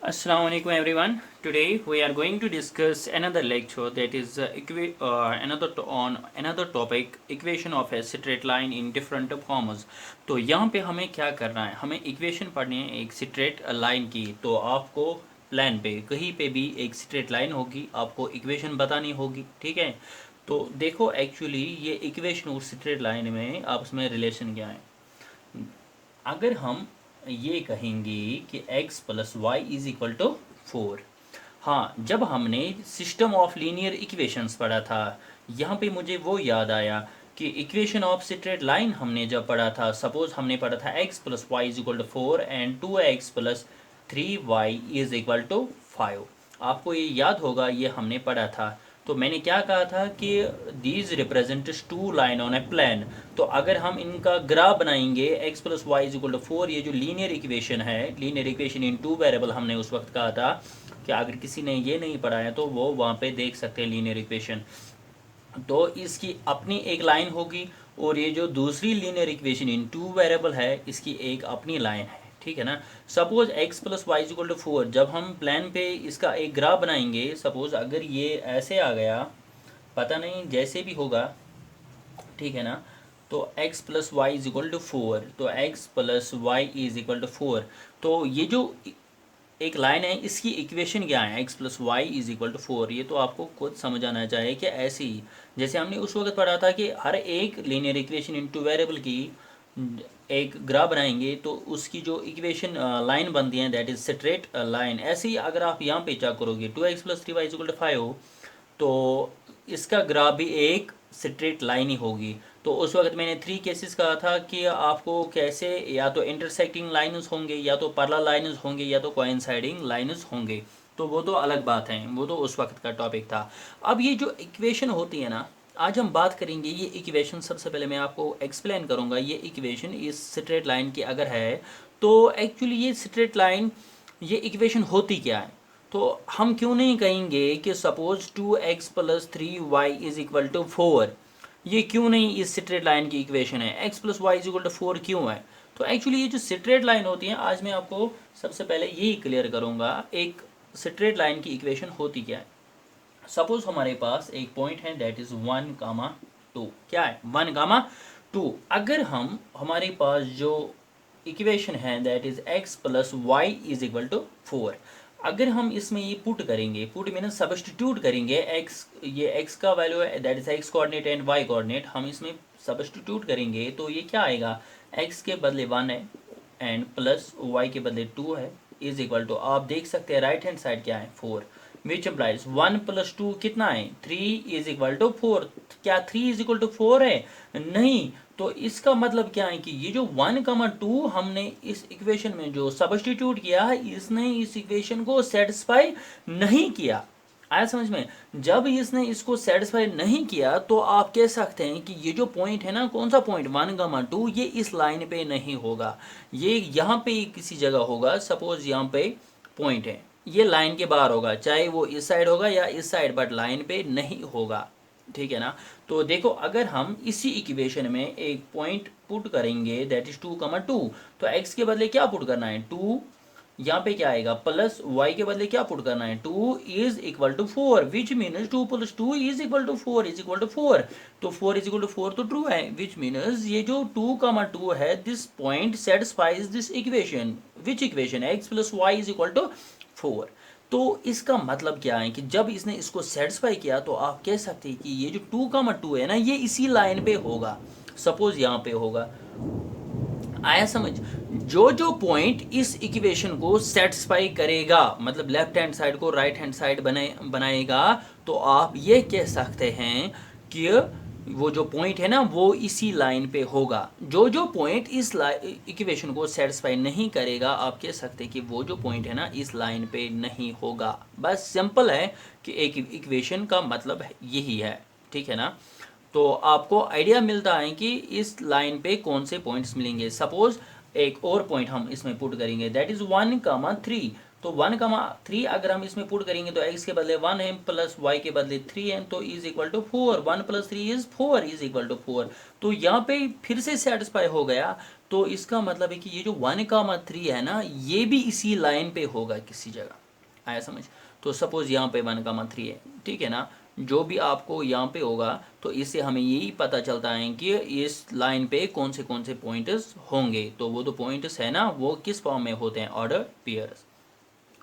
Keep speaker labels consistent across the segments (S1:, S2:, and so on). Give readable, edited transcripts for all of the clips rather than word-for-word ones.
S1: Assalamu alaikum everyone. Today we are going to discuss another lecture that is on another topic equation of a straight line in different forms. तो यहाँ पे हमें क्या करना है, हमें इक्वेशन पढ़नी है एक स्ट्रेट लाइन की। तो आपको प्लान पे कहीं पे भी एक स्ट्रेट लाइन होगी, आपको इक्वेशन बतानी होगी, ठीक है। तो देखो एक्चुअली ये इक्वेशन और स्ट्रेट लाइन में आपस में रिलेशन क्या है। अगर हम ये कहेंगे कि x plus y is equal to 4, हाँ, जब हमने सिस्टम ऑफ लीनियर इक्वेशंस पढ़ा था, यहाँ पे मुझे वो याद आया कि इक्वेशन ऑफ स्ट्रेट लाइन हमने जब पढ़ा था, सपोज हमने पढ़ा था x plus y is equal to 4 and 2x plus 3y is equal to 5। आपको ये याद होगा, ये हमने पढ़ा था। तो मैंने क्या कहा था कि these represents two line on a plan. तो अगर हम इनका ग्राफ बनाएंगे x plus y is equal to 4, ये जो लीनियर इक्वेशन है, linear equation in two variable, हमने उस वक्त कहा था कि अगर किसी ने ये नहीं पढ़ा है तो वो वहाँ पे देख सकते हैं लीनियर इक्वेशन। तो इसकी अपनी एक लाइन होगी और ये जो दूसरी linear equation in two variable है, इसकी एक अपनी लाइन है, ठीक है ना। Suppose x plus y is equal to 4, जब हम प्लान पे इसका एक ग्राफ बनाएंगे, सपोज अगर ये ऐसे आ गया, पता नहीं जैसे भी होगा, ठीक है ना। तो x plus y is equal to 4, तो x plus y is equal to 4। तो ये जो एक लाइन है, इसकी इक्वेशन क्या है, x plus y is equal to 4। ये तो आपको खुद समझ आना चाहिए कि ऐसे ही जैसे हमने उस वक्त पढ़ा था कि हर एक लीनियर इक्वेशन इनटू वेरिएबल की एक ग्राफ बनाएंगे तो उसकी जो इक्वेशन लाइन बनती है दैट इज स्ट्रेट लाइन। ऐसे ही अगर आप यहाँ पे क्या करोगे, 2x plus 3y is equal to 5, तो इसका ग्राफ भी एक स्ट्रेट लाइन ही होगी। तो उस वक्त मैंने 3 केसेस कहा था कि आपको कैसे, या तो इंटरसेक्टिंग लाइन्स होंगे, या तो पैरेलल लाइन्स होंगे, या तो कोइंसाइडिंग लाइन्स होंगे। तो वो तो अलग बात है, वो तो उस वक्त का टॉपिक था। अब ये जो इक्वेशन होती है ना, आज हम बात करेंगे ये इक्वेशन। सबसे पहले मैं आपको एक्सप्लेन करूंगा ये इक्वेशन इस स्ट्रेट लाइन की अगर है तो एक्चुअली ये स्ट्रेट लाइन, ये इक्वेशन होती क्या है। तो हम क्यों नहीं कहेंगे कि suppose 2x plus 3y is equal to 4, ये क्यों नहीं इस स्ट्रेट लाइन की इक्वेशन है। x plus y is equal to 4 क्यों है। तो एक्चुअली ये जो स्ट्रेट लाइन होती है, आज मैं आपको सबसे पहले यही क्लियर करूंगा एक स्ट्रेट लाइन की इक्वेशन होती क्या है। सपोज हमारे पास एक पॉइंट है दैट इज 1,2, क्या है 1,2। अगर हम हमारे पास जो इक्वेशन है that is x plus y is equal to 4, अगर हम इसमें ये पुट करेंगे, पुट मीन सब्स्टिट्यूट करेंगे, x, ये x का वैल्यू है that is x coordinate and y coordinate, हम इसमें सब्स्टिट्यूट करेंगे तो ये क्या आएगा, x के बदले 1 है एंड प्लस y के बदले 2 है इज इक्वल टू, आप देख सकते हैं राइट हैंड साइड क्या है 4, विच एम्प्लाइज 1 प्लस 2 कितना है 3 इज इक्वल टू 4। क्या 3 इज इक्वल टू 4 है, नहीं। तो इसका मतलब क्या है कि ये जो 1,2 हमने इस इक्वेशन में जो सब्स्टिट्यूट किया है, इसने इस इक्वेशन को सेटिस्फाई नहीं किया। आया समझ में। जब इसने इसको सेटिस्फाई नहीं किया तो आप कह सकते हैं कि ये जो पॉइंट है ना, कौन सा पॉइंट 1,2, ये इस लाइन पे नहीं होगा, ये यहाँ पे किसी जगह होगा। सपोज यहाँ पे पॉइंट है, ये लाइन के बाहर होगा, चाहे वो इस साइड होगा या इस साइड, बट लाइन पे नहीं होगा, ठीक है ना। तो देखो अगर हम इसी इक्वेशन में एक पॉइंट पुट करेंगे दैट इज 2,2, तो x के बदले क्या पुट करना है 2, यहाँ पे क्या आएगा प्लस y के बदले क्या पुट करना है 2 is equal to 4, which means 2 plus 2 is equal to 4 is equal to 4। तो 4 इज इक्वल टू 4 तो ट्रू है, विच मीन्स ये जो 2,2 है this point satisfies this equation, which equation x plus y is equal to 4। तो इसका मतलब क्या है कि जब इसने इसको सेटिस्फाई किया तो आप कह सकते हैं कि ये जो 2,2 है ना, ये इसी लाइन पे होगा। सपोज यहाँ पे होगा, आया समझ। जो जो पॉइंट इस इक्वेशन को सेटिस्फाई करेगा, मतलब लेफ्ट हैंड साइड को राइट हैंड साइड बनाएगा, तो आप ये कह सकते हैं कि वो जो पॉइंट है ना वो इसी लाइन पे होगा। जो जो पॉइंट इस इक्वेशन को सेटिस्फाई नहीं करेगा, आप कह सकते हैं कि वो जो पॉइंट है ना इस लाइन पे नहीं होगा। बस सिंपल है कि एक इक्वेशन का मतलब यही है, ठीक है ना। तो आपको आइडिया मिलता है कि इस लाइन पे कौन से पॉइंट्स मिलेंगे। सपोज एक और पॉइंट हम इसमें पुट करेंगे दैट इज 1,3, तो 1,3 अगर हम इसमें पुट करेंगे तो x के बदले 1 है प्लस y के बदले 3 है, तो is equal to 4, 1 + 3 is 4 is equal to 4। तो यहाँ पे फिर से सेटिस्फाई हो गया। तो इसका मतलब है कि ये जो 1,3 है ना, ये भी इसी लाइन पे होगा किसी जगह। आया समझ? तो सपोज यहाँ पे 1,3 है, ठीक है ना, जो भी आपको यहाँ पे होगा तो इससे हमें यही पता चलता है कि इस लाइन पे कौन से पॉइंट्स होंगे। तो वो तो पॉइंट्स है ना, वो किस फॉर्म में होते हैं, ऑर्डर पेयर्स।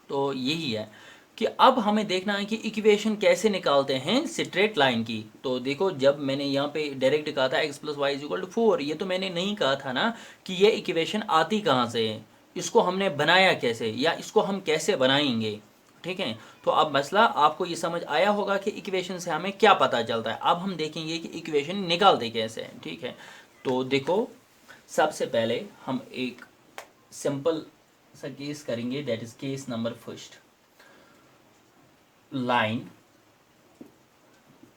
S1: तो यही है कि अब हमें देखना है कि इक्वेशन कैसे निकालते हैं स्ट्रेट लाइन की। तो देखो, जब मैंने यहाँ पे डायरेक्ट कहा था x + y = 4, ये तो मैंने नहीं कहा था ना कि ये इक्वेशन आती कहाँ से है, इसको हमने बनाया कैसे या इसको हम कैसे बनाएंगे। ठीक है, तो अब मसला आपको ये समझ आया होगा कि इक्वेशन से हमें क्या पता चलता है। अब हम देखेंगे कि इक्वेशन निकालते कैसे हैं। ठीक है, तो देखो, सबसे पहले हम एक सिंपल सा केस करेंगे, that is case number first. Line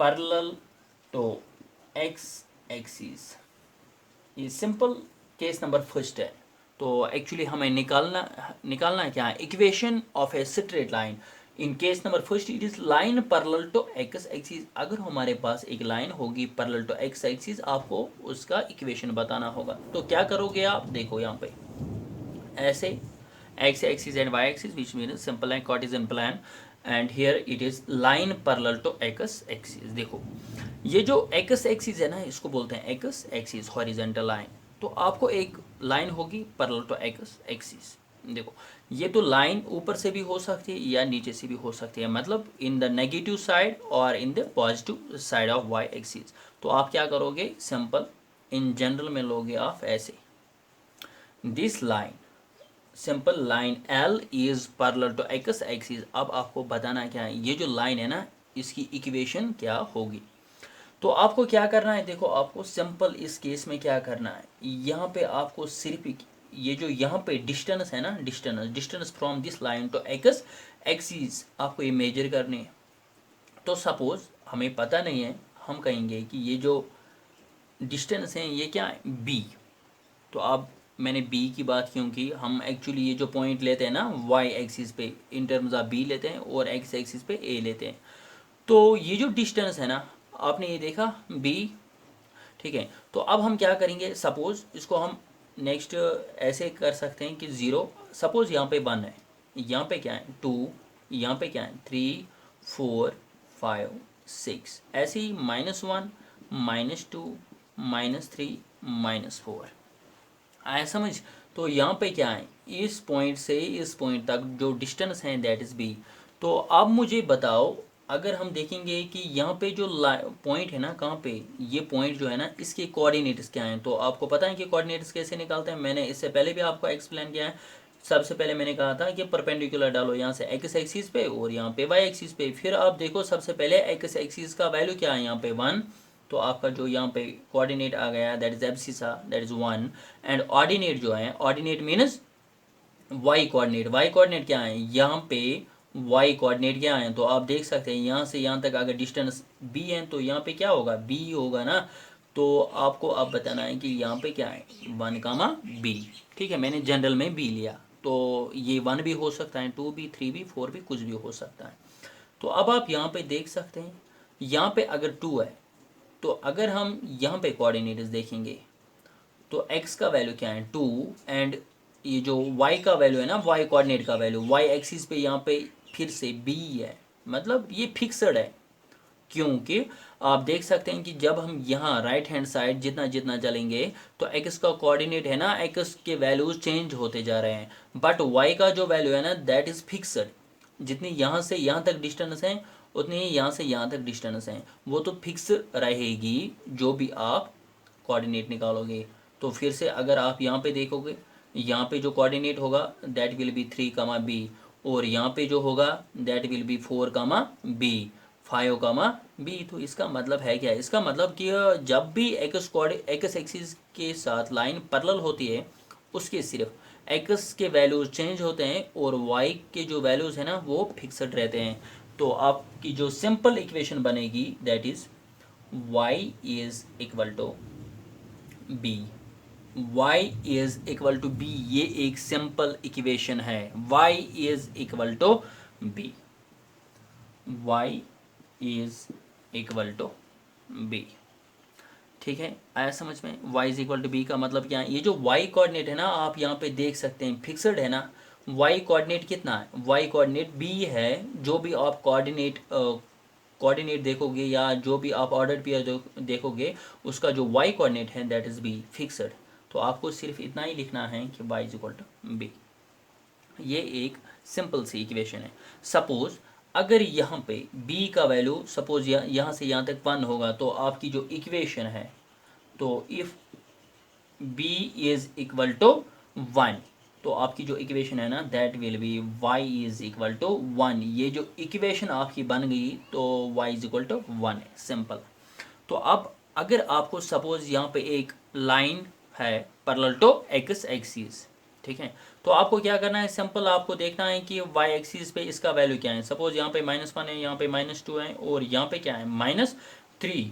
S1: parallel to x axis, ये सिंपल केस नंबर फर्स्ट है। तो एक्चुअली हमें निकालना है क्या, equation of a straight line. In case number first it is line parallel to x axis. अगर हमारे पास एक लाइन होगी पैरेलल टू x एक्सिस, आपको उसका इक्वेशन बताना होगा। तो क्या करोगे आप, देखो यहाँ पे ऐसे x axis and y axis, which means simple and Cartesian plan, and here it is line parallel to x axis। देखो, ये जो x axis है ना, इसको बोलते हैं x axis, हॉरिजॉन्टल लाइन। तो आपको एक लाइन होगी पैरेलल टू x axis। देखो, ये तो लाइन ऊपर से भी हो सकती है या नीचे से भी हो सकती है, मतलब इन द नेगेटिव साइड और in the positive side of y axis। तो आप क्या करोगे, सिंपल इन जनरल में लोगे आप ऐसे, this line, simple line L is parallel to x axis. अब आपको बताना क्या है, ये जो लाइन है ना, इसकी इक्वेशन क्या होगी। तो आपको क्या करना है, देखो आपको सिंपल इस केस में क्या करना है, यहाँ पे आपको सिर्फ ये जो यहाँ पे डिस्टेंस है ना, distance from this line to x axis, आपको ये मेजर करनी है। तो सपोज हमें पता नहीं है, हम कहेंगे कि ये जो डिस्टेंस है ये क्या है, b। तो अब मैंने b की बात क्यों की, हम एक्चुअली ये जो पॉइंट लेते हैं ना y एक्सिस पे, इन टर्म्स ऑफ b लेते हैं और x एक्सिस पे a लेते हैं। तो ये जो डिस्टेंस है ना, आपने ये देखा b, ठीक है। तो अब हम क्या करेंगे, सपोज इसको हम नेक्स्ट ऐसे कर सकते हैं कि 0, सपोज यहाँ पे 1 है, यहाँ पे क्या है 2, यहाँ पे क्या है 3, 4, 5, 6, ऐसे ही -1, -2, -3, -4। आया समझ? तो यहाँ पे क्या है, इस पॉइंट से इस पॉइंट तक जो डिस्टेंस है दैट इज b। तो अब मुझे बताओ, अगर हम देखेंगे कि यहाँ पे जो पॉइंट है ना, कहाँ पे ये पॉइंट जो है ना, इसके कोऑर्डिनेट्स क्या हैं। तो आपको पता है कि कोऑर्डिनेट्स कैसे निकालते हैं, मैंने इससे पहले भी आपको एक्सप्लेन किया है। सबसे पहले मैंने कहा था कि परपेंडिकुलर डालो यहाँ से x एक्सिस पे और यहाँ पे y एक्सिस पे। फिर आप देखो, सबसे पहले x एक्सिस का वैल्यू क्या है, यहाँ पे 1। तो आपका जो यहाँ पे कोऑर्डिनेट आ गया that is abscissa, that is 1। And ordinate जो है, ऑर्डिनेट मीन्स y कोऑर्डिनेट क्या है, यहाँ पे y कोऑर्डिनेट क्या है। तो आप देख सकते हैं यहाँ से यहाँ तक अगर डिस्टेंस b है तो यहाँ पे क्या होगा, b होगा ना। तो आपको अब बताना है कि यहाँ पे क्या है, 1, b। ठीक है, मैंने जनरल में b लिया, तो ये 1 भी हो सकता है, 2 भी, 3 भी, 4 भी, कुछ भी हो सकता है। तो अब आप यहाँ पे देख सकते हैं, यहाँ पे अगर 2 है, तो अगर हम यहाँ पे कोऑर्डिनेट्स देखेंगे तो x का वैल्यू क्या है 2, एंड ये जो y का वैल्यू है ना, y कोऑर्डिनेट का वैल्यू y एक्सिस पे यहाँ पे फिर से b है, मतलब ये फिक्सड है। क्योंकि आप देख सकते हैं कि जब हम यहाँ राइट हैंड साइड जितना जितना चलेंगे तो x का कोऑर्डिनेट है ना, x के वैल्यूज चेंज होते जा रहे हैं, बट y का जो वैल्यू है ना दैट इज फिक्सड। जितनी यहाँ से यहाँ तक डिस्टेंस है उतनी ही यहाँ से यहाँ तक डिस्टेंस है, वो तो फिक्स रहेगी जो भी आप कोऑर्डिनेट निकालोगे। तो फिर से अगर आप यहाँ पे देखोगे, यहाँ पे जो कोऑर्डिनेट होगा दैट विल बी 3, b, और यहाँ पे जो होगा that will B 4, b, 5, b। तो इसका मतलब है क्या, इसका मतलब कि जब भी एक्स एक्सिस के साथ लाइन पैरेलल होती है, उसके सिर्फ x के वैल्यूज चेंज होते हैं और y के जो वैल्यूज है ना वो फिक्सड रहते हैं। तो आपकी जो सिंपल इक्वेशन बनेगी that is y is equal to b, y is equal to b, ये एक सिंपल इक्वेशन है। y is equal to b, y is equal to b. ठीक है, आया समझ में? y is equal to b का मतलब क्या है? ये जो y कोऑर्डिनेट है ना, आप यहाँ पे देख सकते हैं फिक्सड है ना। y कोऑर्डिनेट कितना है? y कोऑर्डिनेट b है। जो भी आप कोऑर्डिनेट देखोगे या जो भी आप ऑर्डर पेयर देखोगे, उसका जो y कोऑर्डिनेट है दैट इज b फिक्सड। तो आपको सिर्फ इतना ही लिखना है कि y is equal to b। ये एक सिंपल सी इक्वेशन है। सपोज अगर यहाँ पे b का वैल्यू सपोज यहाँ से यहाँ तक 1 होगा, तो आपकी जो इक्वेशन है, तो if b is equal to 1, तो आपकी जो इक्वेशन है ना that will be y is equal to 1। ये जो इक्वेशन आपकी बन गई तो y इज इक्वल टू 1 है, सिंपल। तो अब अगर आपको सपोज यहाँ पे एक लाइन है पैरेलल टू x एक्सिस, ठीक है, तो आपको क्या करना है? सिंपल आपको देखना है कि y एक्सिस पे इसका वैल्यू क्या है। सपोज यहाँ पे -1 है, यहाँ पे -2 है और यहाँ पे क्या है? -3।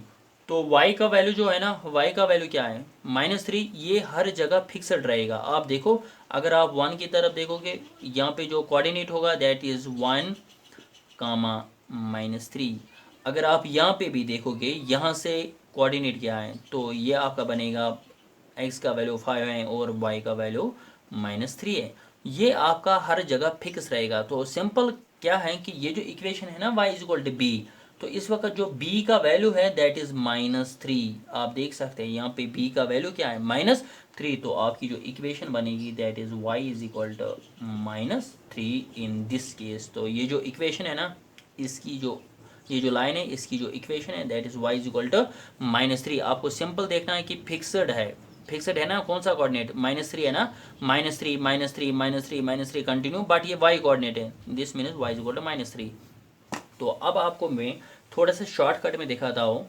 S1: तो y का वैल्यू जो है ना, y का वैल्यू क्या है? -3। ये हर जगह फिक्सड रहेगा। आप देखो, अगर आप 1 की तरफ देखोगे, यहाँ पे जो कोऑर्डिनेट होगा दैट इज 1, -3। अगर आप यहाँ पे भी देखोगे, यहाँ से कोऑर्डिनेट क्या है, तो ये आपका बनेगा x का वैल्यू 5 है और y का वैल्यू -3 है। ये आपका हर जगह फिक्स रहेगा। तो सिंपल क्या है कि ये जो इक्वेशन है ना y is equal to b, तो इस वक्त जो b का वैल्यू है दैट इज -3। आप देख सकते हैं यहाँ पे b का वैल्यू क्या है? -3। तो आपकी जो इक्वेशन बनेगी that is y is equal to -3 in this case. तो ये जो इक्वेशन है ना, इसकी जो ये जो लाइन है, इसकी जो इक्वेशन है that is y is equal to -3। आपको सिंपल देखना है कि फिक्सड है, फिक्सड है ना। कौन सा कोऑर्डिनेट? -3 है ना। -3 -3 -3 -3 कंटिन्यू, बट ये y कोऑर्डिनेट है, this means y is equal to -3। तो अब आपको मैं थोड़ा सा शॉर्टकट में दिखाता हूँ,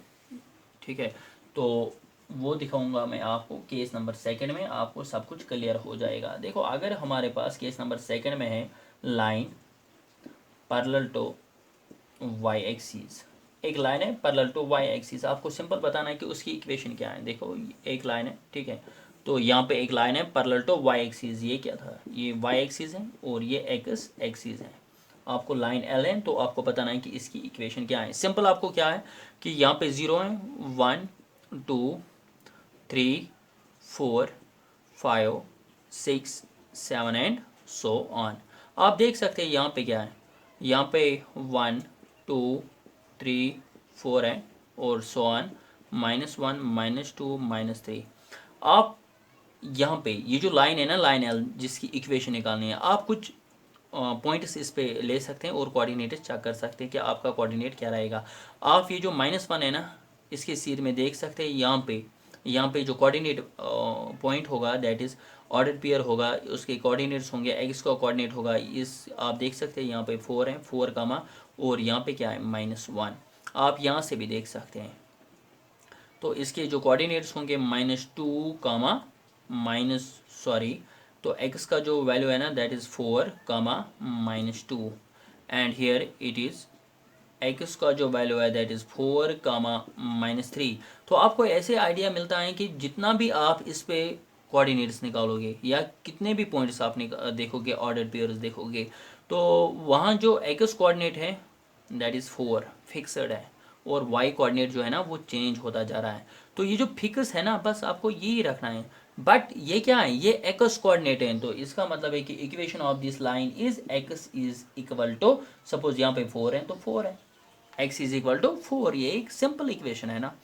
S1: ठीक है, तो वो दिखाऊंगा मैं आपको केस नंबर 2 में, आपको सब कुछ क्लियर हो जाएगा। देखो, अगर हमारे पास केस नंबर 2 में है line parallel to y axis, एक लाइन है पैरेलल टू y एक्सिस, आपको सिंपल बताना है कि उसकी इक्वेशन क्या है। देखो, एक लाइन है, ठीक है, तो यहाँ पे एक लाइन है पैरेलल टू y एक्सिस। ये क्या था? ये y एक्सिस है और ये x एक्सिस है। आपको लाइन L है, तो आपको बताना है कि इसकी इक्वेशन क्या है। सिंपल आपको क्या है कि यहाँ पे 0 है, 1 2 3 4 5 6 7 एंड सो ऑन। आप देख सकते हैं यहाँ पे क्या है, यहाँ पे 1 2 3 4 है और सो ऑन, -1 -2 -3। आप यहाँ पे ये जो लाइन है ना, लाइन L, जिसकी इक्वेशन निकालनी है, आप कुछ पॉइंट्स इस पे ले सकते हैं और कोऑर्डिनेट चेक कर सकते हैं कि आपका कोऑर्डिनेट क्या रहेगा। आप ये जो -1 है ना, इसके सीध में देख सकते हैं, यहाँ पे जो कोऑर्डिनेट पॉइंट होगा दैट इज ऑर्डर पेयर होगा, उसके कोऑर्डिनेट्स होंगे, x का कोऑर्डिनेट होगा, इस आप देख सकते हैं यहाँ पे 4 है, 4 कामा, और यहाँ पे क्या है? -1। आप यहाँ से भी देख सकते हैं, तो इसके जो कोऑर्डिनेट्स होंगे -2 कामा तो x का जो वैल्यू है ना that is 4 comma -2, and here it is x का जो वैल्यू है दैट इज 4 कामा -3। तो आपको ऐसे आइडिया मिलता है कि जितना भी आप इस पे कोऑर्डिनेट्स निकालोगे या कितने भी पॉइंट्स आप देखोगे, ऑर्डर पेयर्स देखोगे, तो वहाँ जो x कोऑर्डिनेट है दैट इज 4 फिक्सड है और y कोऑर्डिनेट जो है ना वो चेंज होता जा रहा है। तो ये जो फिक्स है ना, बस आपको यही रखना है। बट ये क्या है? ये x कोऑर्डिनेट है, तो इसका मतलब है कि equation of this line is x is equal to, suppose यहाँ पे 4 है तो 4 है, x इज इक्वल टू 4। ये एक सिंपल इक्वेशन है ना।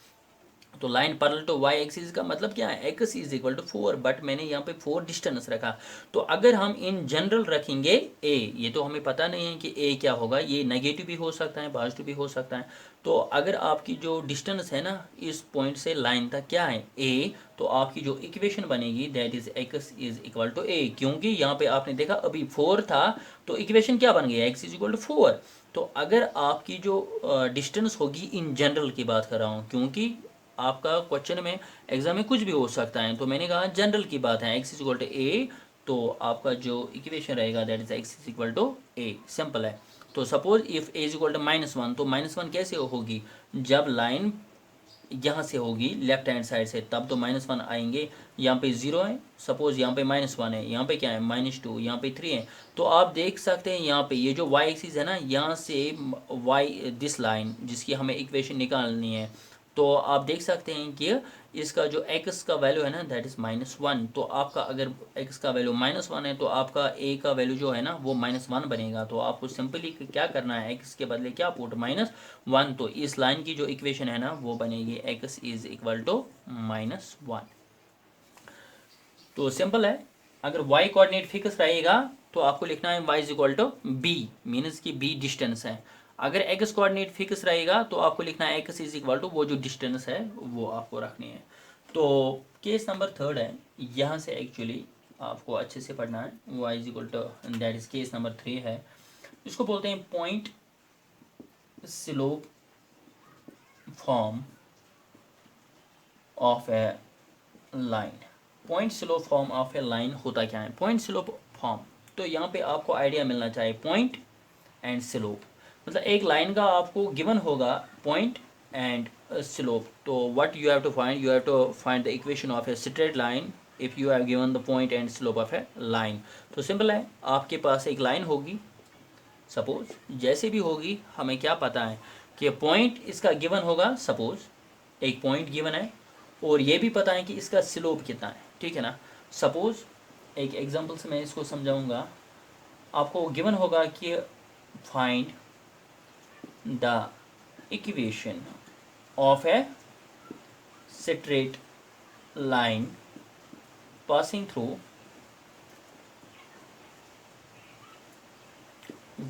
S1: तो line parallel to y axis का मतलब क्या है? x is equal to 4, but मैंने यहाँ पे 4 डिस्टेंस रखा। तो अगर हम इन जनरल रखेंगे a, ये तो हमें पता नहीं है कि a क्या होगा, ये नेगेटिव भी हो सकता है, पॉजिटिव भी हो सकता है। तो अगर आपकी जो डिस्टेंस है ना इस पॉइंट से लाइन तक क्या है? a, तो आपकी जो इक्वेशन बनेगी that is x is equal to a, क्योंकि यहाँ पे आपने देखा अभी 4 था, तो इक्वेशन क्या बन गया? x is equal to 4। तो अगर आपकी जो डिस्टेंस होगी, इन जनरल की बात कर रहा हूँ, क्योंकि आपका क्वेश्चन में एग्जाम में कुछ भी हो सकता है, तो मैंने कहा जनरल की बात है, x is equal to a, तो आपका जो इक्वेशन रहेगा that is x is equal to a, simple है। तो suppose if a is equal to -1, तो -1 कैसे होगी? जब लाइन यहाँ से होगी लेफ्ट हैंड साइड से, तब तो -1 आएंगे। यहाँ पे 0 है, सपोज यहाँ पे -1 है, यहाँ पे क्या है -2, यहाँ पे 3 है। तो आप देख सकते हैं यहाँ पे ये जो y एक्सिस है ना, यहाँ से y दिस लाइन जिसकी हमें इक्वेशन निकालनी है, तो आप देख सकते हैं कि इसका जो x का वैल्यू है ना दैट इज़ -1। तो आपका अगर x का वैल्यू -1 है तो आपका a का वैल्यू जो है ना वो -1 बनेगा। तो आपको सिंपली क्या करना है, x के बदले क्या पुट -1। तो इस लाइन की जो इक्वेशन है ना वो बनेगी x इज इक्वल टू -1। तो सिंपल है, अगर y कोऑर्डिनेट फिक्स रहेगा तो आपको लिखना है y is equal to b, means की b डिस्टेंस है। अगर x कोऑर्डिनेट फिक्स रहेगा तो आपको लिखना है x इज इक्वल टू वो जो डिस्टेंस है वो आपको रखनी है। तो केस नंबर 3 है, यहाँ से एक्चुअली आपको अच्छे से पढ़ना है। y is equal to that is case number 3 है, इसको बोलते हैं point slope form of a line. Point slope form of a line होता क्या है, पॉइंट स्लोप फॉर्म, तो यहाँ पे आपको आइडिया मिलना चाहिए पॉइंट एंड स्लोप। मतलब एक लाइन का आपको गिवन होगा पॉइंट एंड स्लोप, तो what you have to find, you have to find the equation of a straight line if you have given the point and slope of a line. तो simple है, आपके पास एक line होगी, suppose जैसे भी होगी, हमें क्या पता है कि पॉइंट इसका गिवन होगा, सपोज एक पॉइंट गिवन है, और ये भी पता है कि इसका स्लोप कितना है, ठीक है ना। सपोज एक एग्जांपल से मैं इसको समझाऊंगा। आपको गिवन होगा कि find the equation of a straight line passing through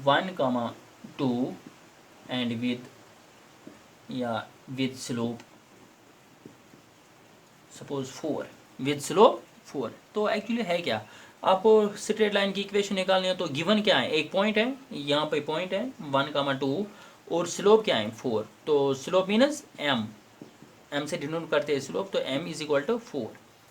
S1: 1, 2 and with slope suppose 4, with slope 4। तो एक्चुअली है क्या, आपको स्ट्रेट लाइन की इक्वेशन निकालनी है, तो गिवन क्या है, एक पॉइंट है, यहाँ पे पॉइंट है 1, 2 और स्लोप क्या है 4। तो स्लोप मीनस m से डिनोट करते हैं स्लोप, तो m is equal to 4।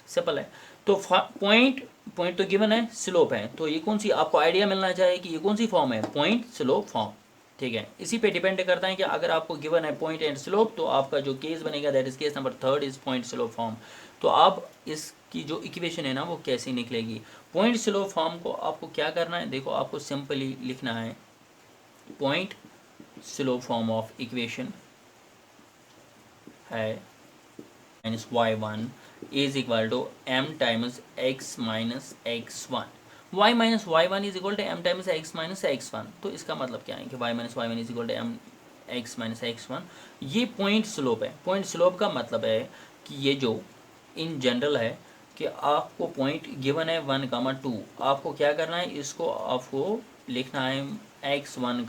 S1: Simple है। तो पॉइंट तो गिवन है, स्लोप है, तो ये कौन सी, आपको आइडिया मिलना चाहिए कि ये कौन सी फॉर्म है, पॉइंट स्लोप फॉर्म, ठीक है। इसी पे डिपेंड करता है कि अगर आपको गिवन है पॉइंट एंड स्लोप, तो आपका जो केस बनेगा that is case number 3 is point slope form. तो आप इसकी जो इक्वेशन है ना वो कैसे निकलेगी, पॉइंट स्लोप फॉर्म को आपको क्या करना है, देखो आपको सिंपली लिखना है point slope form of equation है -y1 is equal to m times x minus x1। y minus y1 is equal to m times x minus x1। तो इसका मतलब क्या है कि y minus y1 is equal to m x minus x1। ये point slope है। Point slope का मतलब है कि ये जो इन जनरल है कि आपको पॉइंट गिवन है 1, 2, आपको क्या करना है, इसको आपको लिखना है x1,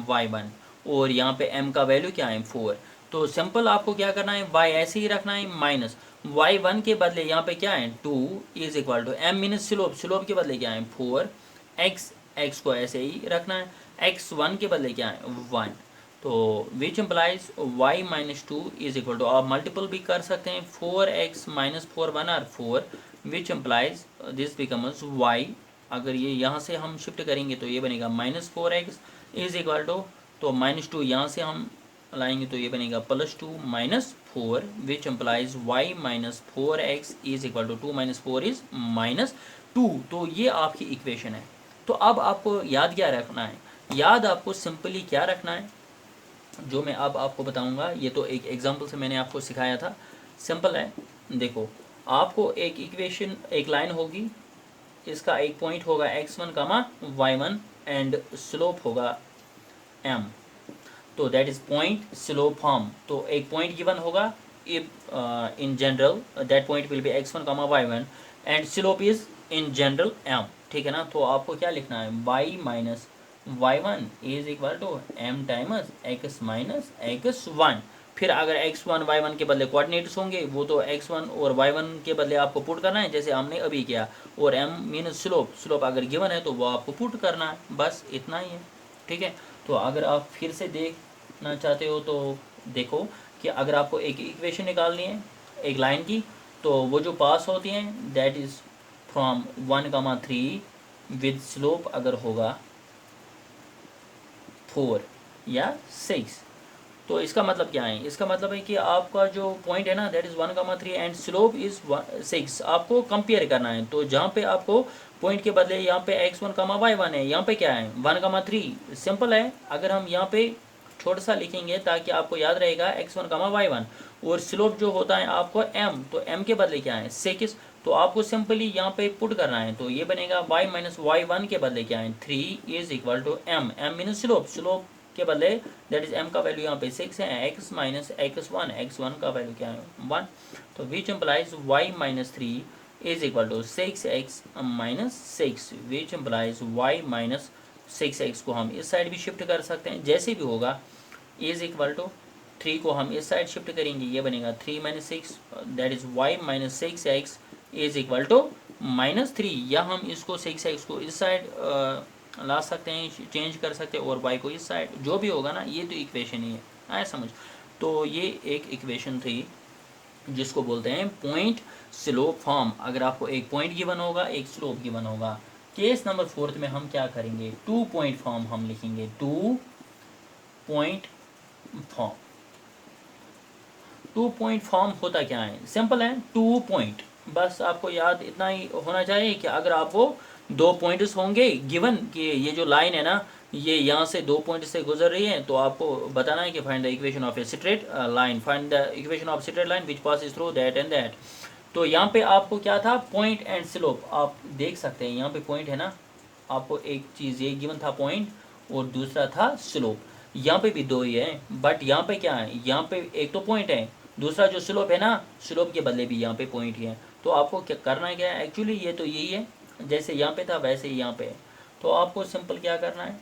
S1: y1, और यहाँ पे m का वैल्यू क्या है 4। तो सिंपल आपको क्या करना है, y ऐसे ही रखना है, माइनस y1 के बदले यहाँ पे क्या है 2 is equal to m means slope, slope के बदले क्या है 4, x को ऐसे ही रखना है, x1 के बदले क्या है 1। तो which implies y minus 2 is equal to, आप मल्टीपल भी कर सकते हैं, 4x माइनस 4 1 और 4, which implies this becomes y। अगर ये यहाँ से हम शिफ्ट करेंगे तो ये बनेगा -4x इज इक्वल टू, तो -2 यहाँ से हम लाएंगे तो ये बनेगा +2 -4, which implies y minus 4x is equal to 2 minus 4 is -2। तो ये आपकी इक्वेशन है। तो अब आपको याद क्या रखना है, याद आपको सिंपली क्या रखना है, जो मैं अब आपको बताऊंगा, ये तो एक एग्जांपल से मैंने आपको सिखाया था। सिंपल है, देखो आपको एक इक्वेशन, एक लाइन होगी, इसका एक पॉइंट होगा x1, y1 एंड स्लोप होगा m। तो that is point slope form. तो एक पॉइंट गिवन होगा, if in general that point will be x1, y1 and slope is in general m, ठीक है ना। तो आपको क्या लिखना है, y minus y1 is equal to m times x minus x1। फिर अगर x1 y1 के बदले कोऑर्डिनेट्स होंगे, वो तो x1 और y1 के बदले आपको पुट करना है जैसे हमने अभी किया, और m मीनस स्लोप, स्लोप अगर गिवन है तो वो आपको पुट करना है, बस इतना ही है, ठीक है। तो अगर आप फिर से देखना चाहते हो तो देखो कि अगर आपको एक इक्वेशन निकालनी है एक लाइन की, तो वो जो पास होती हैं that is from 1, 3 with slope अगर होगा 4 या 6, तो इसका मतलब क्या है, इसका मतलब है कि आपका जो पॉइंट है ना that is 1,3 and slope is 6। आपको कंपेयर करना है, तो जहाँ पे आपको पॉइंट के बदले यहाँ पे x1, y1 है, यहाँ पे क्या है 1,3। सिंपल है, अगर हम यहाँ पे छोटा सा लिखेंगे ताकि आपको याद रहेगा x1, y1, और स्लोप जो होता है आपको m, तो m के बदले क्या है 6। तो आपको सिंपली यहाँ पे पुट करना है, तो ये बनेगा y माइनस y1 के बदले क्या है 3 is equal to m। m means slope, slope के बदले दैट इज m का वैल्यू यहाँ पे 6 है, x माइनस x1, x1 का वैल्यू क्या है 1। तो which implies y minus 3 is equal to 6x minus 6, which implies y minus 6x को हम इस साइड भी शिफ्ट कर सकते हैं, जैसे भी होगा इज इक्वल टू 3 को हम इस साइड शिफ्ट करेंगे, ये बनेगा 3 minus 6 that is y minus 6x is equal to -3, या हम इसको 6x को इस साइड ला सकते हैं, चेंज कर सकते हैं, और y को इस साइड, जो भी होगा ना, ये तो इक्वेशन ही है, आया समझ। तो ये एक इक्वेशन थी जिसको बोलते हैं पॉइंट स्लोप फॉर्म। अगर आपको एक पॉइंट गिवन होगा, एक स्लोप गिवन होगा। केस नंबर 4 में हम क्या करेंगे, 2 पॉइंट फॉर्म हम लिखेंगे, 2 पॉइंट फॉर्म। 2 पॉइंट फॉर्म होता क्या है, सिंपल है, 2 पॉइंट, बस आपको याद इतना ही होना चाहिए कि अगर आपको 2 पॉइंट्स होंगे गिवन कि ये जो लाइन है ना, ये यहाँ से 2 पॉइंट से गुजर रही है, तो आपको बताना है कि find the equation of a straight line, find the equation of straight line which passes through that and that. तो यहाँ पे आपको क्या था, पॉइंट एंड स्लोप। आप देख सकते हैं यहाँ पे पॉइंट है ना, आपको एक चीज़ ये गिवन था पॉइंट, और दूसरा था स्लोप। यहाँ पे भी 2 ही है, बट यहाँ पे क्या है, यहाँ पे एक तो पॉइंट है, दूसरा जो स्लोप है ना, स्लोप के बदले भी यहाँ पे पॉइंट ही है। तो आपको क्या करना है, क्या है एक्चुअली, ये तो यही है, जैसे यहाँ पे था वैसे ही यहाँ पे है। तो आपको सिंपल क्या करना है,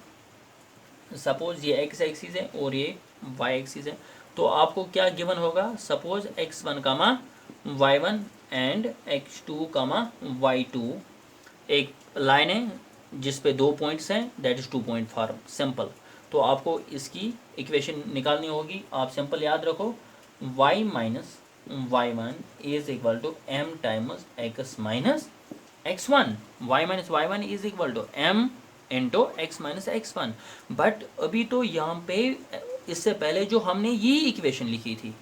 S1: सपोज ये x एक्सिस है और ये y एक्सिस है, तो आपको क्या गिवन होगा, suppose x1, y1 and x2, y2 एक लाइन है जिस पे 2 पॉइंट्स हैं, that is 2 point form, simple. तो आपको इसकी इक्वेशन निकालनी होगी। आप सिंपल याद रखो, y minus y1 is equal to m times x minus x1, y minus y1 is equal to m into x minus x1। But अभी तो यहाँ पे, इससे पहले जो हमने ये इक्वेशन लिखी थी,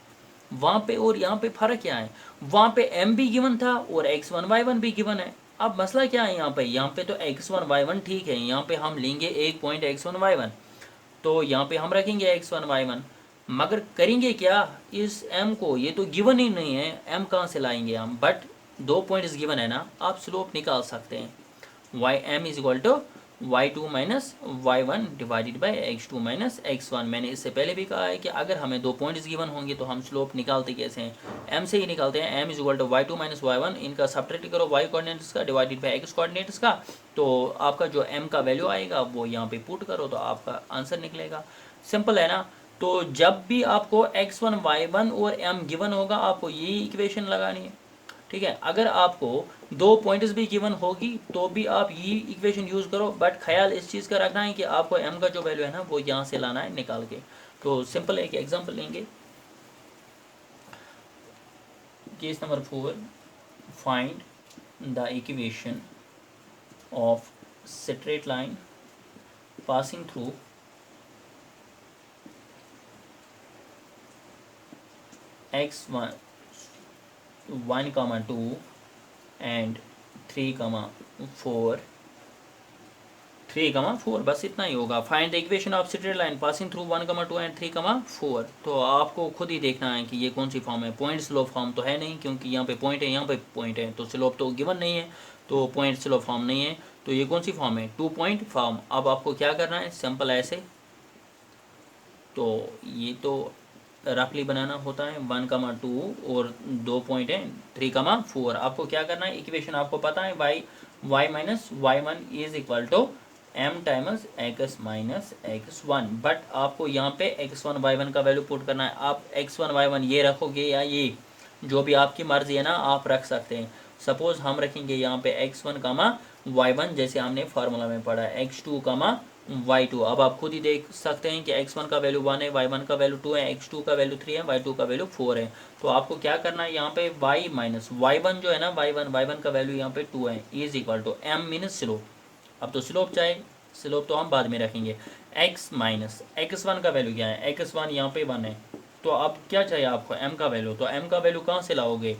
S1: वहाँ पे और यहाँ पे फ़र्क क्या है, वहाँ पे m भी गिवन था और x1 y1 भी गिवन है। अब मसला क्या है यहाँ पे तो x1 y1 ठीक है, यहाँ पे हम लेंगे एक पॉइंट x1 y1, तो यहाँ पे हम रखेंगे x1 y1, मगर करेंगे क्या इस m को, ये तो गिवन ही नहीं है, m कहाँ से लाएंगे हम, बट 2 पॉइंट्स गिवन है ना, आप स्लोप निकाल सकते हैं, m is equal to y2 minus y1 divided by x2 minus x1। मैंने इससे पहले भी कहा है कि अगर हमें 2 पॉइंट्स गिवन होंगे तो हम स्लोप निकालते कैसे हैं, m से ही निकालते हैं। m is equal to y2 minus y1, इनका सब्ट्रैक्ट करो y कोऑर्डिनेट्स का डिवाइडेड बाई x कोऑर्डिनेट्स का, तो आपका जो m का वैल्यू आएगा वो यहाँ पे पुट करो, तो आपका आंसर निकलेगा। सिंपल है ना। तो जब भी आपको x1 y1 और m गिवन होगा, आपको यही इक्वेशन लगानी है, ठीक है। अगर आपको 2 पॉइंट्स भी गिवन होगी तो भी आप ये इक्वेशन यूज़ करो, बट ख्याल इस चीज़ का रखना है कि आपको m का जो वैल्यू है ना वो यहाँ से लाना है निकाल के। तो सिंपल एक एग्जांपल लेंगे, case number 4, find the equation of straight line passing through x1 1, 2 and 3, 4, 3, 4, बस इतना ही होगा। Find the equation of straight line passing through 1, 2 and 3, 4। तो आपको खुद ही देखना है कि ये कौन सी फॉर्म है। पॉइंट स्लोप फॉर्म तो है नहीं, क्योंकि यहाँ पे पॉइंट है, यहाँ पे पॉइंट है, तो स्लोप तो गिवन नहीं है, तो पॉइंट स्लोप फॉर्म नहीं है। तो ये कौन सी फॉर्म है, 2 पॉइंट फॉर्म। अब आपको क्या करना है, सिंपल ऐसे, तो ये तो रफली बनाना होता है 1, 2 और 2 पॉइंट है 3, 4। आपको क्या करना है, इक्वेशन आपको पता है, y minus y1 is equal to m times x minus x1, but आपको यहाँ पे x1 y1 का वैल्यू पुट करना है। आप x1 y1 ये रखोगे या ये, जो भी आपकी मर्जी है ना, आप रख सकते हैं। सपोज हम रखेंगे यहाँ पे x1 y1, जैसे हमने फार्मूला में पढ़ा है, x2 y2। अब आप खुद ही देख सकते हैं कि x1 का वैल्यू 1 है, y1 का वैल्यू 2 है, x2 का वैल्यू 3 है, y2 का वैल्यू 4 है। तो आपको क्या करना है, यहाँ पे y माइनस y1 जो है ना, y1 का वैल्यू यहाँ पे 2 है, is equal to m means slope. अब तो स्लोप चाहे, स्लोप तो हम बाद में रखेंगे, एक्स माइनस एक्स वन का वैल्यू क्या है, एक्स वन यहाँ पे 1 है, तो अब क्या चाहिए आपको एम का वैल्यू, तो एम का वैल्यू कहाँ से लाओगे,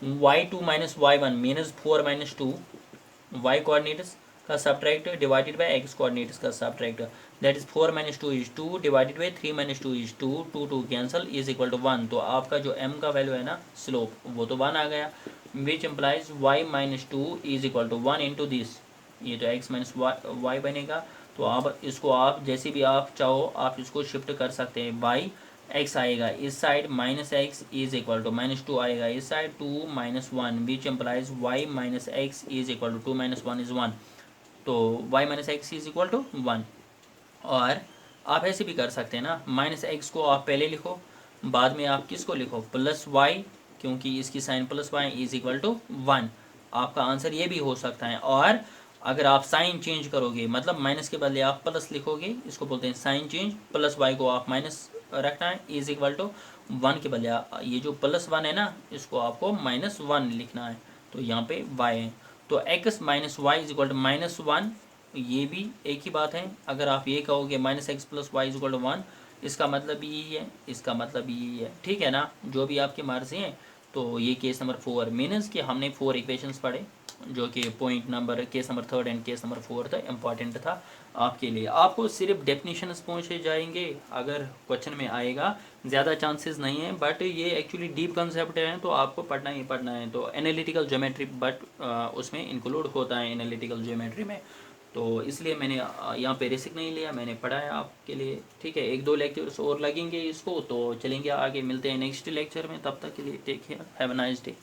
S1: Y two minus Y one minus 4 minus 2 Y coordinates का subtract divided by X coordinates का subtract, that is 4 minus 2 is 2 divided by 3 minus 2 is 2, 2 2 cancel is equal to 1। तो आपका जो m का वैल्यू है ना स्लोप वो तो 1 आ गया, which implies y minus 2 is equal to 1 into this, ये तो x माइनस वाई बनेगा। तो आप इसको आप जैसे भी आप चाहो आप इसको शिफ्ट कर सकते हैं, बाई x आएगा इस side minus x is equal to minus 2 आएगा इस side 2 minus 1 which implies y minus x is equal to 2 minus 1 is 1, तो y minus x is equal to 1। और आप ऐसे भी कर सकते हैं ना, माइनस एक्स को आप पहले लिखो, बाद में आप किसको लिखो प्लस वाई, क्योंकि इसकी sign plus y is equal to 1। आपका आंसर ये भी हो सकता है। और अगर आप साइन चेंज करोगे, मतलब माइनस के बदले आप प्लस लिखोगे, इसको बोलते हैं साइन चेंज, प्लस वाई को आप माइनस रखना है इज इक्वल टू 1 के बदले ये जो प्लस 1 है ना इसको आपको माइनस 1 लिखना है, तो यहाँ पे y है, तो x minus y is equal to minus 1, ये भी एक ही बात है। अगर आप ये कहोगे minus x plus y is equal to 1, इसका मतलब यही है, इसका मतलब यही है, ठीक है ना, जो भी आपकी मर्जी है। तो ये केस नंबर 4 मीनस कि हमने 4 इक्वेशंस पढ़े, जो कि point number case number 3 and case number 4 था, इंपॉर्टेंट था आपके लिए। आपको सिर्फ डेफिनेशंस पहुँचे जाएंगे अगर क्वेश्चन में आएगा, ज़्यादा चांसेस नहीं है, बट ये एक्चुअली डीप कंसेप्ट है तो आपको पढ़ना ही पढ़ना है। तो एनालिटिकल ज्योमेट्री बट उसमें इंक्लूड होता है एनालिटिकल ज्योमेट्री में, तो इसलिए मैंने यहाँ पे रिस्क नहीं लिया, मैंने पढ़ाया आपके लिए, ठीक है। 1-2 लेक्चर्स और लगेंगे इसको, तो चलेंगे आगे, मिलते हैं नेक्स्ट लेक्चर में, तब तक के लिए take care, have a nice day.